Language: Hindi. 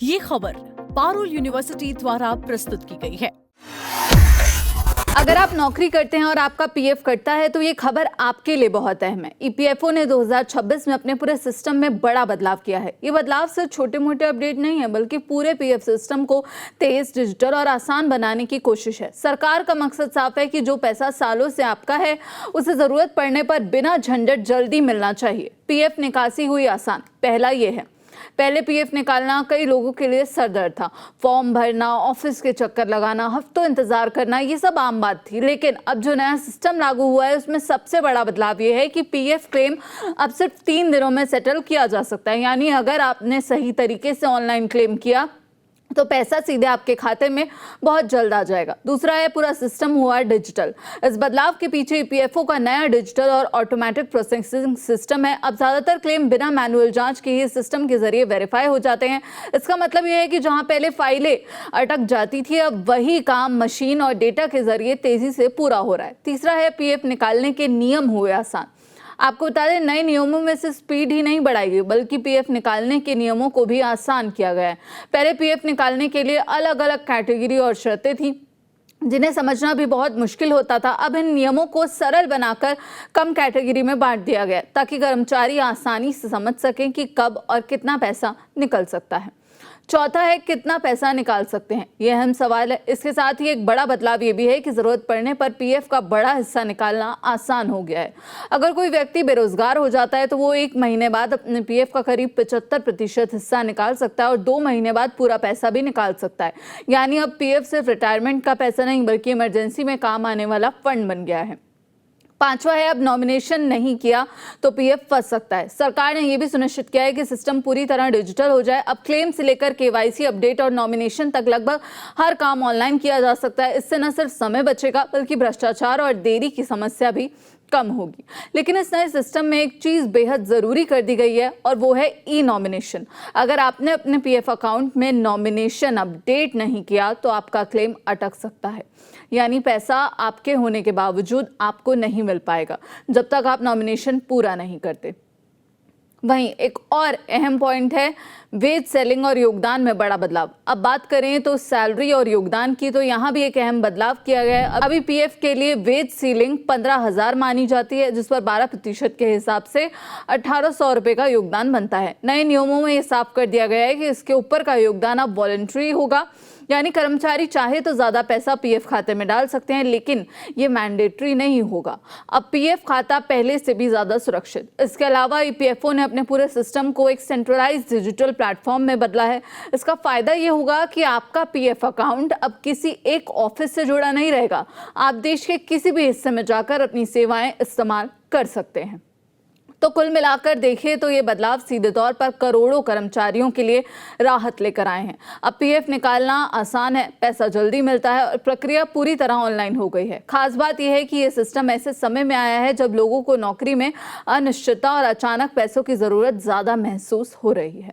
ये खबर पारुल यूनिवर्सिटी द्वारा प्रस्तुत की गई है। अगर आप नौकरी करते हैं और आपका पीएफ कटता है तो ये खबर आपके लिए बहुत अहम है। ईपीएफओ ने 2026 में अपने पूरे सिस्टम में बड़ा बदलाव किया है। ये बदलाव सिर्फ छोटे मोटे अपडेट नहीं है, बल्कि पूरे पीएफ सिस्टम को तेज, डिजिटल और आसान बनाने की कोशिश है। सरकार का मकसद साफ है कि जो पैसा सालों से आपका है, उसे जरूरत पड़ने पर बिना झंझट जल्दी मिलना चाहिए। पीएफ निकासी हुई आसान। पहला ये है, पहले पीएफ निकालना कई लोगों के लिए सरदर्द था। फॉर्म भरना, ऑफिस के चक्कर लगाना, हफ्तों इंतजार करना, ये सब आम बात थी। लेकिन अब जो नया सिस्टम लागू हुआ है, उसमें सबसे बड़ा बदलाव ये है कि पीएफ क्लेम अब सिर्फ 3 दिनों में सेटल किया जा सकता है। यानी अगर आपने सही तरीके से ऑनलाइन क्लेम किया तो पैसा सीधे आपके खाते में बहुत जल्द आ जाएगा। दूसरा है, पूरा सिस्टम हुआ डिजिटल। इस बदलाव के पीछे ईपीएफओ का नया डिजिटल और ऑटोमेटिक प्रोसेसिंग सिस्टम है। अब ज्यादातर क्लेम बिना मैनुअल जांच के ही सिस्टम के जरिए वेरीफाई हो जाते हैं। इसका मतलब यह है कि जहां पहले फाइलें अटक जाती थी, अब वही काम मशीन और डेटा के जरिए तेजी से पूरा हो रहा है। तीसरा है, पीएफ निकालने के नियम हुए आसान। आपको बता दें, नए नियमों में से स्पीड ही नहीं बढ़ाई गई, बल्कि पीएफ निकालने के नियमों को भी आसान किया गया है। पहले पीएफ निकालने के लिए अलग अलग कैटेगरी और शर्तें थी, जिन्हें समझना भी बहुत मुश्किल होता था। अब इन नियमों को सरल बनाकर कम कैटेगरी में बांट दिया गया, ताकि कर्मचारी आसानी से समझ सकें कि कब और कितना पैसा निकल सकता है। चौथा है, कितना पैसा निकाल सकते हैं, यह अहम सवाल है। इसके साथ ही एक बड़ा बदलाव ये भी है कि जरूरत पड़ने पर पीएफ का बड़ा हिस्सा निकालना आसान हो गया है। अगर कोई व्यक्ति बेरोजगार हो जाता है तो वो 1 महीने बाद अपने पीएफ का करीब 75% हिस्सा निकाल सकता है और 2 महीने बाद पूरा पैसा भी निकाल सकता है। यानी अब पीएफ सिर्फ रिटायरमेंट का पैसा नहीं, बल्कि इमरजेंसी में काम आने वाला फंड बन गया है। पांचवा है, अब नॉमिनेशन नहीं किया तो पीएफ फंस सकता है। सरकार ने यह भी सुनिश्चित किया है कि सिस्टम पूरी तरह डिजिटल हो जाए। अब क्लेम से लेकर केवाईसी अपडेट और नॉमिनेशन तक लगभग हर काम ऑनलाइन किया जा सकता है। इससे न सिर्फ समय बचेगा, बल्कि भ्रष्टाचार और देरी की समस्या भी कम होगी। लेकिन इस नए सिस्टम में एक चीज बेहद जरूरी कर दी गई है, और वो है ई नॉमिनेशन। अगर आपने अपने पीएफ अकाउंट में नॉमिनेशन अपडेट नहीं किया तो आपका क्लेम अटक सकता है। यानी पैसा आपके होने के बावजूद आपको नहीं मिल पाएगा जब तक आप नॉमिनेशन पूरा नहीं करते। वहीं एक और अहम पॉइंट है, वेज सेलिंग और योगदान में बड़ा बदलाव। अब बात करें तो सैलरी और योगदान की, तो यहाँ भी एक अहम बदलाव किया गया है। अभी पीएफ के लिए वेज सीलिंग 15,000 मानी जाती है, जिस पर 12% के हिसाब से 1,800 रुपए का योगदान बनता है। नए नियमों में ये साफ कर दिया गया है कि इसके ऊपर का योगदान अब वॉलंटरी होगा। यानी कर्मचारी चाहे तो ज्यादा पैसा पीएफ खाते में डाल सकते हैं, लेकिन ये मैंडेटरी नहीं होगा। अब पीएफ खाता पहले से भी ज्यादा सुरक्षित। इसके अलावा ईपीएफओ ने अपने पूरे सिस्टम को एक सेंट्रलाइज्ड डिजिटल प्लेटफॉर्म में बदला है। इसका फायदा ये होगा कि आपका पीएफ अकाउंट अब किसी एक ऑफिस से जुड़ा नहीं रहेगा। आप देश के किसी भी हिस्से में जाकर अपनी सेवाएं इस्तेमाल कर सकते हैं। तो कुल मिलाकर देखें तो ये बदलाव सीधे तौर पर करोड़ों कर्मचारियों के लिए राहत लेकर आए हैं। अब पीएफ निकालना आसान है, पैसा जल्दी मिलता है और प्रक्रिया पूरी तरह ऑनलाइन हो गई है। खास बात यह है कि ये सिस्टम ऐसे समय में आया है जब लोगों को नौकरी में अनिश्चितता और अचानक पैसों की जरूरत ज्यादा महसूस हो रही है।